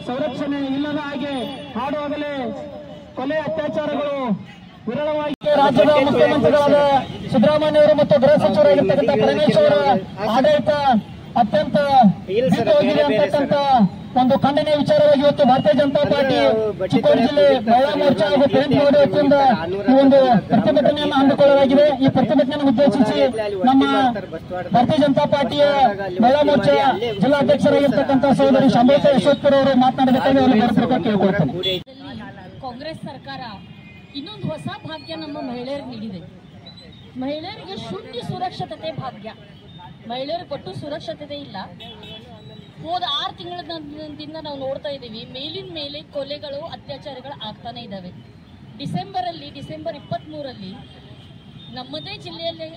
ಸಂರಕ್ಷಣೆ ಇಲ್ಲದ ಹಾಗೆ ಹಾಡುವಾಗಲೇ ಕೊಲೆ ಅತ್ಯಾಚಾರಗಳು ವಿರಳವಾಗಿ ರಾಜ್ಯದ ಮುಖ್ಯಮಂತ್ರಿಗಳಾದ ಸಿದ್ದರಾಮಯ್ಯ ಅವರು ಮತ್ತು ಗೃಹ ಸಚಿವರಾಗಿರ್ತಕ್ಕಂಥ ಪರಮೇಶ್ವರ ಆಡಳಿತ ಅತ್ಯಂತ ಹೋಗಿದೆ ಅಂತಕ್ಕಂಥ ಒಂದು ಖಂಡನೆ ವಿಚಾರವಾಗಿ ಇವತ್ತು ಭಾರತೀಯ ಜನತಾ ಪಾರ್ಟಿ ಚಿಕ್ಕೋಡಿ ಜಿಲ್ಲೆ ಮಹಿಳಾ ಮೋರ್ಚಾ ಹಾಗೂ ಪ್ರೇಮನಗರ ವತಿಯಿಂದ ಈ ಒಂದು ಪ್ರತಿಭಟನೆಯನ್ನು ಹಮ್ಮಿಕೊಳ್ಳಲಾಗಿದೆ. ಈ ಪ್ರತಿಭಟನೆಯನ್ನು ಉದ್ದೇಶಿಸಿ ನಮ್ಮ ಭಾರತೀಯ ಜನತಾ ಪಾರ್ಟಿಯ ಮಹಿಳಾ ಮೋರ್ಚಾ ಜಿಲ್ಲಾಧ್ಯಕ್ಷರಾಗಿರ್ತಕ್ಕಂಥ ಸಹೋದರಿ ಶಾಂಭವಿ ಯಶೋತ್ಕರ್ ಅವರು ಮಾತನಾಡಬೇಕಾಗಿ ಅವರು ಕೇಳಿಕೊಳ್ತಾರೆ. ಕಾಂಗ್ರೆಸ್ ಸರ್ಕಾರ ಇನ್ನೊಂದು ಹೊಸ ಭಾಗ್ಯ ನಮ್ಮ ಮಹಿಳೆಯರಿಗೆ ನೀಡಿದೆ. ಮಹಿಳೆಯರಿಗೆ ಶೂನ್ಯ ಸುರಕ್ಷತೆ ಭಾಗ್ಯ. ಮಹಿಳೆಯರಿಗೆ ಒಟ್ಟು ಸುರಕ್ಷತೆ ಇಲ್ಲ. ಹೋದ 6 ತಿಂಗಳಿಂದ ನಾವು ನೋಡ್ತಾ ಇದ್ದೀವಿ, ಮೇಲಿನ ಮೇಲೆ ಕೊಲೆಗಳು ಅತ್ಯಾಚಾರಗಳು ಆಗ್ತಾನೆ ಇದ್ದಾವೆ. ಡಿಸೆಂಬರ್ 23ರಲ್ಲಿ ನಮ್ಮದೇ ಜಿಲ್ಲೆಯಲ್ಲಿ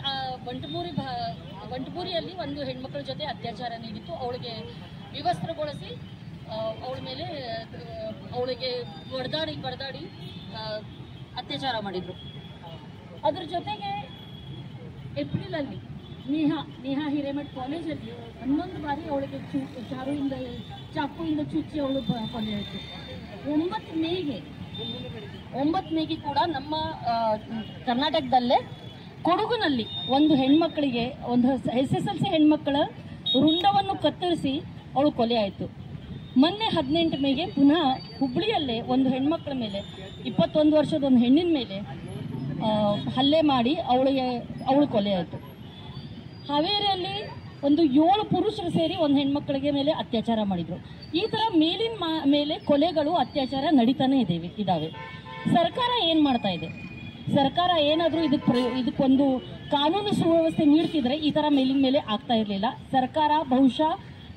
ಬಂಟಮೂರಿಯಲ್ಲಿ ಒಂದು ಹೆಣ್ಮಕ್ಳ ಜೊತೆ ಅತ್ಯಾಚಾರ ನೀಡಿತ್ತು. ಅವಳಿಗೆ ವಿವಸ್ತ್ರಗೊಳಿಸಿ ಅವಳಿಗೆ ಬಡದಾಡಿ ಅತ್ಯಾಚಾರ ಮಾಡಿದ್ರು. ಅದ್ರ ಜೊತೆಗೆ ಏಪ್ರಿಲಲ್ಲಿ ನೇಹಾ ಹಿರೇಮಠ್ ಕಾಲೇಜಲ್ಲಿ 11 ಬಾರಿ ಅವಳಿಗೆ ಚಾಕುವಿಂದ ಚುಚ್ಚಿ ಅವಳು ಕೊಲೆ ಆಯಿತು. 9 ಮೇಗೆ ಕೂಡ ನಮ್ಮ ಕರ್ನಾಟಕದಲ್ಲೇ ಕೊಡಗುನಲ್ಲಿ ಒಂದು ಹೆಣ್ಮಕ್ಳಿಗೆ ಒಂದು SSLC ಹೆಣ್ಮಕ್ಕಳ ರುಂಡವನ್ನು ಕತ್ತರಿಸಿ ಅವಳು ಕೊಲೆ ಆಯಿತು. ಮೊನ್ನೆ 18 ಮೇಗೆ ಪುನಃ ಹುಬ್ಬಳ್ಳಿಯಲ್ಲೇ ಒಂದು ಹೆಣ್ಮಕ್ಳ ಮೇಲೆ 21 ವರ್ಷದ ಒಂದು ಹೆಣ್ಣಿನ ಮೇಲೆ ಹಲ್ಲೆ ಮಾಡಿ ಅವಳು ಕೊಲೆ ಆಯಿತು. ಹಾವೇರಿಯಲ್ಲಿ ಒಂದು 7 ಪುರುಷರು ಸೇರಿ ಒಂದು ಹೆಣ್ಮಕ್ಳಿಗೆ ಮೇಲೆ ಅತ್ಯಾಚಾರ ಮಾಡಿದ್ರು. ಈ ಥರ ಮೇಲಿನ ಮೇಲೆ ಕೊಲೆಗಳು ಅತ್ಯಾಚಾರ ನಡೀತಾನೆ ಇದ್ದಾವೆ. ಸರ್ಕಾರ ಏನು ಮಾಡ್ತಾ ಇದೆ? ಸರ್ಕಾರ ಏನಾದರೂ ಇದಕ್ಕೊಂದು ಕಾನೂನು ಸುವ್ಯವಸ್ಥೆ ನೀಡ್ತಿದ್ರೆ ಈ ಥರ ಮೇಲಿನ ಮೇಲೆ ಆಗ್ತಾ ಇರಲಿಲ್ಲ. ಸರ್ಕಾರ ಬಹುಶಃ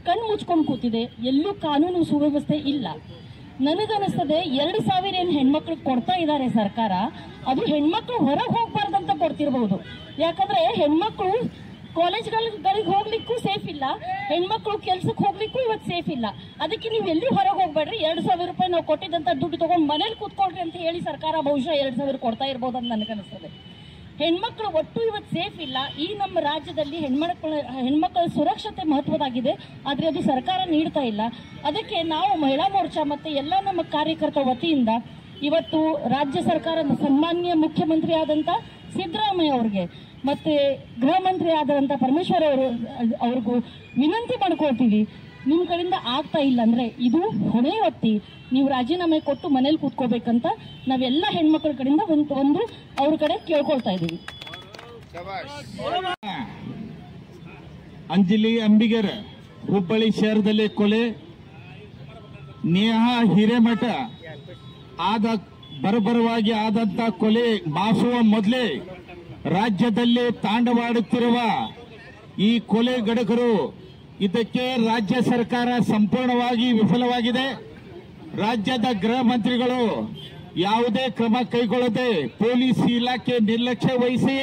ಕಣ್ಣು ಮುಚ್ಕೊಂಡು ಕೂತಿದೆ. ಎಲ್ಲೂ ಕಾನೂನು ಸುವ್ಯವಸ್ಥೆ ಇಲ್ಲ. ನನಗನ್ನಿಸ್ತದೆ 2,000 ಏನು ಹೆಣ್ಮಕ್ಳು ಕೊಡ್ತಾ ಇದ್ದಾರೆ ಸರ್ಕಾರ, ಅದು ಹೆಣ್ಮಕ್ಳು ಹೊರಗೆ ಹೋಗ್ಬಾರ್ದಂತ ಕೊಡ್ತಿರ್ಬಹುದು. ಯಾಕಂದ್ರೆ ಹೆಣ್ಮಕ್ಳು ಕಾಲೇಜ್ಗಳಿಗೆ ಹೋಗ್ಲಿಕ್ಕೂ ಸೇಫ್ ಇಲ್ಲ, ಹೆಣ್ಮಕ್ಳು ಕೆಲ್ಸಕ್ಕೆ ಹೋಗ್ಲಿಕ್ಕೂ ಇವತ್ತು ಸೇಫ್ ಇಲ್ಲ. ಅದಕ್ಕೆ ನೀವು ಎಲ್ಲಿ ಹೊರಗೆ ಹೋಗ್ಬೇಡ್ರಿ, 2,000 ರೂಪಾಯಿ ನಾವು ಕೊಟ್ಟಿದ್ದಂತ ದುಡ್ಡು ತಗೊಂಡು ಮನೇಲಿ ಕೂತ್ಕೊಳ್ರಿ ಅಂತ ಹೇಳಿ ಸರ್ಕಾರ ಬಹುಶಃ 2,000 ಕೊಡ್ತಾ ಇರ್ಬೋದು ಅಂತ ನನಗನ್ನಿಸ್ತದೆ. ಹೆಣ್ಮಕ್ಳು ಒಟ್ಟು ಇವತ್ತು ಸೇಫ್ ಇಲ್ಲ. ಈ ನಮ್ಮ ರಾಜ್ಯದಲ್ಲಿ ಹೆಣ್ಮಕ್ಳ ಸುರಕ್ಷತೆ ಮಹತ್ವದಾಗಿದೆ, ಆದರೆ ಅದು ಸರ್ಕಾರ ನೀಡ್ತಾ ಇಲ್ಲ. ಅದಕ್ಕೆ ನಾವು ಮಹಿಳಾ ಮೋರ್ಚಾ ಮತ್ತು ಎಲ್ಲ ನಮ್ಮ ಕಾರ್ಯಕರ್ತರ ವತಿಯಿಂದ ಇವತ್ತು ರಾಜ್ಯ ಸರ್ಕಾರದ ಸನ್ಮಾನ್ಯ ಮುಖ್ಯಮಂತ್ರಿ ಆದಂಥ ಸಿದ್ದರಾಮಯ್ಯ ಅವ್ರಿಗೆ ಮತ್ತು ಗೃಹ ಮಂತ್ರಿ ಆದಂಥ ಪರಮೇಶ್ವರ್ ಅವ್ರಿಗೂ ವಿನಂತಿ ಮಾಡ್ಕೊಳ್ತೀವಿ, ನಿಮ್ಮ ಕಡೆಯಿಂದ ಆಗ್ತಾ ಇಲ್ಲ ಅಂದರೆ ಇದು ಹೊಣೆ ಹೊತ್ತಿ ನೀವು ರಾಜೀನಾಮೆ ಕೊಟ್ಟು ಮನೇಲಿ ಕೂತ್ಕೋಬೇಕಂತ ನಾವೆಲ್ಲ ಹೆಣ್ಮಕ್ಳ ಕಡೆಯಿಂದ ಒಂದು ಅವ್ರ ಕಡೆ ಕೇಳ್ಕೊಳ್ತಾ ಇದ್ದೀವಿ. ಅಂಜಲಿ ಅಂಬಿಗರ್ ಹುಬ್ಬಳ್ಳಿ ಶಹರದಲ್ಲಿ ಕೊಲೆ, ನೇಹಾ ಹಿರೇಮಠ ಬರಬರವಾಗಿ ಆದಂತ ಕೊಲೆ ಮಾಸುವ ಮೊದಲೇ ರಾಜ್ಯದಲ್ಲಿ ತಾಂಡವಾಡುತ್ತಿರುವ ಈ ಕೊಲೆ ಗಡಕರು, ಇದಕ್ಕೆ ರಾಜ್ಯ ಸರ್ಕಾರ ಸಂಪೂರ್ಣವಾಗಿ ವಿಫಲವಾಗಿದೆ. ರಾಜ್ಯದ ಗೃಹ ಮಂತ್ರಿಗಳು ಯಾವುದೇ ಕ್ರಮ ಕೈಗೊಳ್ಳದೆ ಪೊಲೀಸ್ ಇಲಾಖೆ ನಿರ್ಲಕ್ಷ್ಯ ವಹಿಸಿ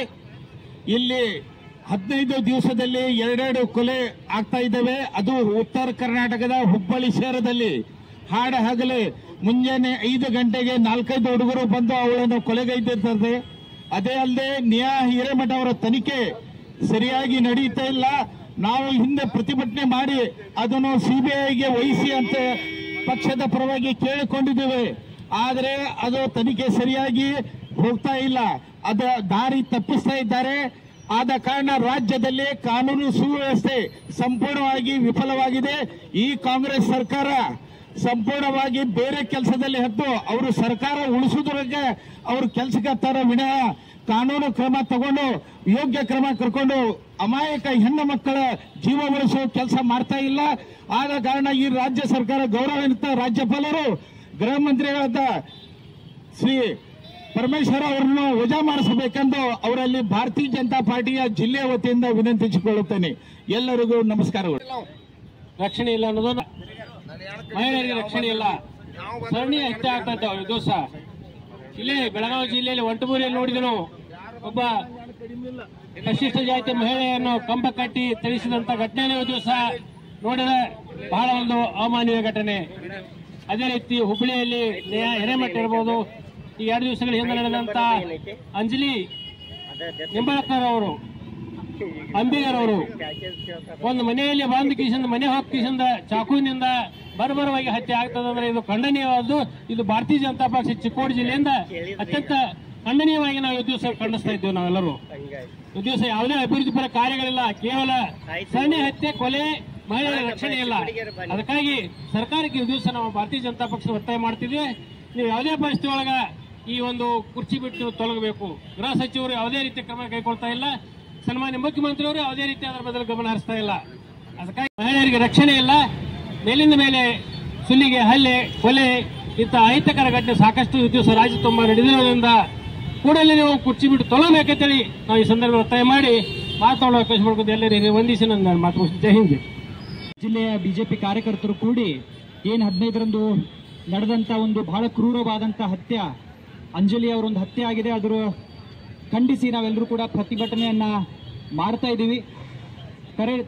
ಇಲ್ಲಿ 15 ದಿವಸದಲ್ಲಿ 2 ಕೊಲೆ ಆಗ್ತಾ ಇದ್ದಾವೆ. ಅದು ಉತ್ತರ ಕರ್ನಾಟಕದ ಹುಬ್ಬಳ್ಳಿ ಶಹರದಲ್ಲಿ ಹಾಡ ಹಗಲೇ ಮುಂಜಾನೆ 5 ಗಂಟೆಗೆ 4-5 ಹುಡುಗರು ಬಂದು ಅವಳನ್ನು ಕೊಲೆಗೈದಿರ್ತಾರೆ. ಅದೇ ಅಲ್ಲದೆ ನೇಹಾ ಹಿರೇಮಠ ಅವರ ತನಿಖೆ ಸರಿಯಾಗಿ ನಡೆಯುತ್ತಾ ಇಲ್ಲ. ನಾವು ಹಿಂದೆ ಪ್ರತಿಭಟನೆ ಮಾಡಿ ಅದನ್ನು ಸಿಬಿಐಗೆ ವಹಿಸಿ ಅಂತ ಪಕ್ಷದ ಪರವಾಗಿ ಕೇಳಿಕೊಂಡಿದ್ದೇವೆ. ಆದರೆ ಅದು ತನಿಖೆ ಸರಿಯಾಗಿ ಹೋಗ್ತಾ ಇಲ್ಲ, ಅದ ದಾರಿ ತಪ್ಪಿಸ್ತಾ ಇದ್ದಾರೆ. ಆದ ಕಾರಣ ರಾಜ್ಯದಲ್ಲಿ ಕಾನೂನು ಸುವ್ಯವಸ್ಥೆ ಸಂಪೂರ್ಣವಾಗಿ ವಿಫಲವಾಗಿದೆ. ಈ ಕಾಂಗ್ರೆಸ್ ಸರ್ಕಾರ ಸಂಪೂರ್ಣವಾಗಿ ಬೇರೆ ಕೆಲಸದಲ್ಲಿ ಹತ್ತು ಅವರು ಸರ್ಕಾರ ಉಳಿಸುವುದಕ್ಕೆ ಅವರು ಕೆಲಸಕ್ಕೆ ತರ ವಿನಃ ಕಾನೂನು ಕ್ರಮ ತಗೊಂಡು ಯೋಗ್ಯ ಕ್ರಮ ಕರ್ಕೊಂಡು ಅಮಾಯಕ ಹೆಣ್ಣು ಮಕ್ಕಳ ಜೀವ ಉಳಿಸುವ ಕೆಲಸ ಮಾಡ್ತಾ ಇಲ್ಲ. ಆದ ಕಾರಣ ಈ ರಾಜ್ಯ ಸರ್ಕಾರ ಗೌರವಾನ್ವಿತ ರಾಜ್ಯಪಾಲರು ಗೃಹ ಮಂತ್ರಿಗಳಾದ ಶ್ರೀ ಪರಮೇಶ್ವರ ಅವರನ್ನು ವಜಾ ಮಾಡಿಸಬೇಕೆಂದು ಅವರಲ್ಲಿ ಭಾರತೀಯ ಜನತಾ ಪಾರ್ಟಿಯ ಜಿಲ್ಲೆಯ ವತಿಯಿಂದ ವಿನಂತಿಸಿಕೊಳ್ಳುತ್ತೇನೆ. ಎಲ್ಲರಿಗೂ ನಮಸ್ಕಾರಗಳು. ರಕ್ಷಣೆ ಇಲ್ಲ ಅನ್ನೋದು ಮಹಿಳೆಯರಿಗೆ ರಕ್ಷಣೆ ಇಲ್ಲ, ಸರಣಿ ಹತ್ಯೆ ಆಗ್ತಂತೆ ದಿವಸ. ಇಲ್ಲೇ ಬೆಳಗಾವಿ ಜಿಲ್ಲೆಯಲ್ಲಿ ಒಂಟಮೂರಿಯಲ್ಲಿ ನೋಡಿದನು, ಒಬ್ಬ ಪರಿಶಿಷ್ಟ ಜಾತಿ ಮಹಿಳೆಯನ್ನು ಕಂಬ ಕಟ್ಟಿ ತಿಳಿಸಿದಂತ ಘಟನೆ ದಿವಸ ನೋಡಿದ ಬಹಳ ಒಂದು ಅಮಾನವೀಯ ಘಟನೆ. ಅದೇ ರೀತಿ ಹುಬ್ಬಳ್ಳಿಯಲ್ಲಿ ನೇಹಾ ಹಿರೇಮಠ ಇರಬಹುದು, ಈ 2 ದಿವಸಗಳ ಹಿಂದೆ ನಡೆದಂತ ಅಂಜಲಿ ನಿಂಬಳಕರ್ ಅವರು ಅಂಬಿಗರ್ ಅವರು ಒಂದು ಮನೆಯಲ್ಲಿ ಬಂದು ಕಿಶಿಂದ ಮನೆ ಹೋಗಿ ಕಿಶಿಂದ ಚಾಕುವಿನಿಂದ ಬರ್ಬರವಾಗಿ ಹತ್ಯೆ ಆಗ್ತದಂದ್ರೆ ಇದು ಖಂಡನೀಯವಾದ್ದು. ಇದು ಭಾರತೀಯ ಜನತಾ ಪಕ್ಷ ಚಿಕ್ಕೋಡಿ ಜಿಲ್ಲೆಯಿಂದ ಅತ್ಯಂತ ಖಂಡನೀಯವಾಗಿ ನಾವು ಈ ದಿವಸ ಖಂಡಿಸ್ತಾ ಇದ್ದೇವೆ. ನಾವೆಲ್ಲರೂ ಈ ದಿವಸ ಯಾವುದೇ ಅಭಿವೃದ್ಧಿ ಪರ ಕಾರ್ಯಗಳಿಲ್ಲ, ಕೇವಲ ಸರಣಿ ಹತ್ಯೆ, ಕೊಲೆ, ಮಹಿಳೆಯರ ರಕ್ಷಣೆ ಇಲ್ಲ. ಅದಕ್ಕಾಗಿ ಸರ್ಕಾರಕ್ಕೆ ಈ ದಿವಸ ನಾವು ಭಾರತೀಯ ಜನತಾ ಪಕ್ಷ ಒತ್ತಾಯ ಮಾಡ್ತಿದ್ವಿ. ನೀವು ಯಾವುದೇ ಪರಿಸ್ಥಿತಿ ಒಳಗ ಈ ಒಂದು ಕುರ್ಚಿ ಬಿಟ್ಟು ತೊಲಗಬೇಕು. ಗೃಹ ಸಚಿವರು ಯಾವುದೇ ರೀತಿಯ ಕ್ರಮ ಕೈಗೊಳ್ತಾ ಇಲ್ಲ, ಸನ್ಮಾನ್ಯ ಮುಖ್ಯಮಂತ್ರಿಯವರು ಯಾವುದೇ ರೀತಿ ಅದರ ಬದಲು ಗಮನ ಹರಿಸ್ತಾ ಇಲ್ಲ. ಅದಕ್ಕಾಗಿ ಮಹಿಳೆಯರಿಗೆ ರಕ್ಷಣೆ ಇಲ್ಲ. ಮೇಲಿಂದ ಮೇಲೆ ಸುಲಿಗೆ, ಹಲ್ಲೆ, ಕೊಲೆ ಇಂಥ ಅಹಿತಕರ ಘಟನೆ ಸಾಕಷ್ಟು ಈ ದಿವಸ ರಾಜ್ಯ ತುಂಬ ನಡೆದಿರೋದ್ರಿಂದ ಕೂಡಲೇ ನೀವು ಕುರ್ಚಿ ಬಿಟ್ಟು ತೊಲಗಬೇಕಂತೇಳಿ ನಾವು ಈ ಸಂದರ್ಭ ಒತ್ತಾಯ ಮಾಡಿ ಮಾತಾಡೋ ಅವಕಾಶ ಮಾಡ್ಕೊಂಡು ಎಲ್ಲರಿಗೆ ವಂದಿಸಿ ನನ್ನ ಮಾತು. ಜೈ ಹಿಂದ್. ಜಿಲ್ಲೆಯ ಬಿಜೆಪಿ ಕಾರ್ಯಕರ್ತರು ಕೂಡಿ ಏನು 15ರಂದು ನಡೆದಂತ ಒಂದು ಬಹಳ ಕ್ರೂರವಾದಂತ ಹತ್ಯೆ, ಅಂಜಲಿ ಅವರೊಂದು ಹತ್ಯೆ ಆಗಿದೆ, ಅದರ ಖಂಡಿಸಿ ನಾವೆಲ್ಲರೂ ಕೂಡ ಪ್ರತಿಭಟನೆಯನ್ನ ಮಾಡ್ತಾ ಇದ್ದೀವಿ.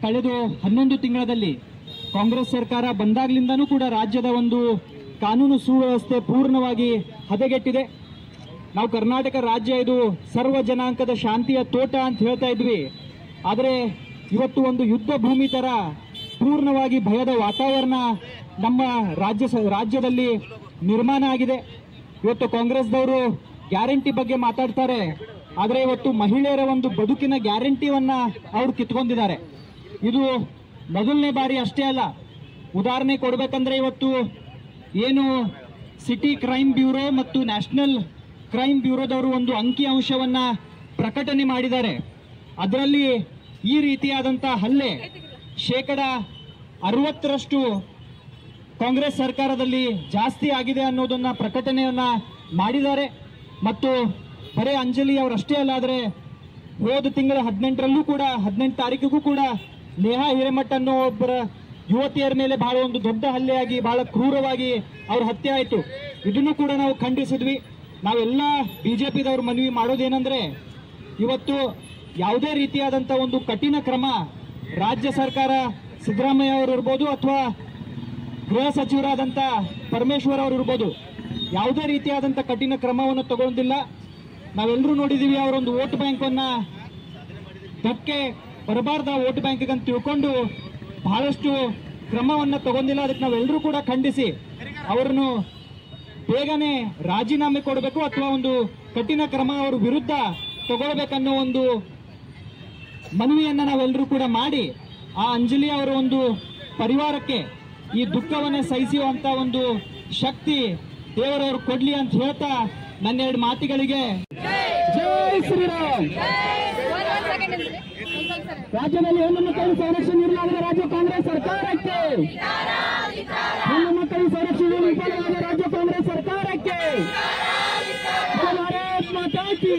ಕಳೆದ 11 ತಿಂಗಳಲ್ಲಿ ಕಾಂಗ್ರೆಸ್ ಸರ್ಕಾರ ಬಂದಾಗ್ಲಿಂದನೂ ಕೂಡ ರಾಜ್ಯದ ಒಂದು ಕಾನೂನು ಸುವ್ಯವಸ್ಥೆ ಪೂರ್ಣವಾಗಿ ಹದಗೆಟ್ಟಿದೆ. ನಾವು ಕರ್ನಾಟಕ ರಾಜ್ಯ ಇದು ಸರ್ವ ಜನಾಂಗದ ಶಾಂತಿಯ ತೋಟ ಅಂತ ಹೇಳ್ತಾ ಇದ್ವಿ. ಆದರೆ ಇವತ್ತು ಒಂದು ಯುದ್ಧ ಭೂಮಿ ತರ ಪೂರ್ಣವಾಗಿ ಭಯದ ವಾತಾವರಣ ನಮ್ಮ ರಾಜ್ಯದಲ್ಲಿ ನಿರ್ಮಾಣ ಆಗಿದೆ. ಇವತ್ತು ಕಾಂಗ್ರೆಸ್ದವರು ಗ್ಯಾರಂಟಿ ಬಗ್ಗೆ ಮಾತಾಡ್ತಾರೆ, ಆದರೆ ಇವತ್ತು ಮಹಿಳೆಯರ ಒಂದು ಬದುಕಿನ ಗ್ಯಾರಂಟಿಯನ್ನ ಅವರು ಕಿತ್ಕೊಂಡಿದ್ದಾರೆ. ಇದು ಮೊದಲನೇ ಬಾರಿ ಅಷ್ಟೇ ಅಲ್ಲ. ಉದಾಹರಣೆ ಕೊಡಬೇಕಂದ್ರೆ ಇವತ್ತು ಏನು ಸಿಟಿ ಕ್ರೈಮ್ ಬ್ಯೂರೋ ಮತ್ತು ನ್ಯಾಷನಲ್ ಕ್ರೈಮ್ ಬ್ಯೂರೋದವರು ಒಂದು ಅಂಕಿ ಅಂಶವನ್ನ ಪ್ರಕಟಣೆ ಮಾಡಿದ್ದಾರೆ. ಅದರಲ್ಲಿ ಈ ರೀತಿಯಾದಂತಹ ಹಲ್ಲೆ 60% ಕಾಂಗ್ರೆಸ್ ಸರ್ಕಾರದಲ್ಲಿ ಜಾಸ್ತಿ ಆಗಿದೆ ಅನ್ನೋದನ್ನ ಪ್ರಕಟಣೆಯನ್ನ ಮಾಡಿದ್ದಾರೆ. ಮತ್ತು ಬರೇ ಅಂಜಲಿ ಅವರಷ್ಟೇ ಅಲ್ಲ, ಆದರೆ ಹೋದ ತಿಂಗಳ 18 ತಾರೀಕಿಗೂ ಕೂಡ ನೇಹಾ ಹಿರೇಮಠ್ ಅನ್ನೋ ಒಬ್ಬರ ಯುವತಿಯರ ಮೇಲೆ ಬಹಳ ಒಂದು ದೊಡ್ಡ ಹಲ್ಲೆಯಾಗಿ ಬಹಳ ಕ್ರೂರವಾಗಿ ಅವ್ರ ಹತ್ಯೆ ಆಯಿತು. ಇದನ್ನು ಕೂಡ ನಾವು ಖಂಡಿಸಿದ್ವಿ. ನಾವೆಲ್ಲ ಬಿಜೆಪಿದವ್ರು ಮನವಿ ಮಾಡೋದೇನೆಂದ್ರೆ, ಇವತ್ತು ಯಾವುದೇ ರೀತಿಯಾದಂಥ ಒಂದು ಕಠಿಣ ಕ್ರಮ ರಾಜ್ಯ ಸರ್ಕಾರ ಸಿದ್ದರಾಮಯ್ಯ ಅವರು ಇರ್ಬೋದು ಅಥವಾ ಗೃಹ ಸಚಿವರಾದಂಥ ಪರಮೇಶ್ವರ್ ಅವರು ಇರ್ಬೋದು, ಯಾವುದೇ ರೀತಿಯಾದಂಥ ಕಠಿಣ ಕ್ರಮವನ್ನು ತಗೊಂಡಿಲ್ಲ. ನಾವೆಲ್ಲರೂ ನೋಡಿದ್ದೀವಿ, ಅವರೊಂದು ವೋಟ್ ಬ್ಯಾಂಕನ್ನು ಧಕ್ಕೆ ಬರಬಾರ್ದ ವೋಟ್ ಬ್ಯಾಂಕ್ ಅಂತ ತಿಳ್ಕೊಂಡು ಬಹಳಷ್ಟು ಕ್ರಮವನ್ನು ತಗೊಂಡಿಲ್ಲ. ಅದಕ್ಕೆ ನಾವೆಲ್ಲರೂ ಕೂಡ ಖಂಡಿಸಿ ಅವರನ್ನು ಬೇಗನೆ ರಾಜೀನಾಮೆ ಕೊಡಬೇಕು ಅಥವಾ ಒಂದು ಕಠಿಣ ಕ್ರಮ ಅವರ ವಿರುದ್ಧ ತಗೊಳ್ಬೇಕನ್ನೋ ಒಂದು ಮನವಿಯನ್ನ ನಾವೆಲ್ಲರೂ ಕೂಡ ಮಾಡಿ ಆ ಅಂಜಲಿ ಅವರ ಒಂದು ಪರಿವಾರಕ್ಕೆ ಈ ದುಃಖವನ್ನ ಸಹಿಸುವಂತ ಒಂದು ಶಕ್ತಿ ದೇವರವರು ಕೊಡ್ಲಿ ಅಂತ ಹೇಳ್ತಾ ನನ್ನ 2 ಮಾತುಗಳಿಗೆ ಜೈ ಶ್ರೀರಾಮ್. ರಾಜ್ಯದಲ್ಲಿ ಹೆಣ್ಣು ಮಕ್ಕಳಿಗೆ ಸಂರಕ್ಷಣೆ ನೀಡಲಾಗಿದೆ ರಾಜ್ಯ ಕಾಂಗ್ರೆಸ್ ಸರ್ಕಾರಕ್ಕೆ. ಹೆಣ್ಣು ಮಕ್ಕಳಿಗೆ ಸಂರಕ್ಷಣೆ ವಿಫಲವಾದ ರಾಜ್ಯ ಕಾಂಗ್ರೆಸ್ ಸರ್ಕಾರಕ್ಕೆ. ಭಾರತ್ ಮಾತಾ ಕಿ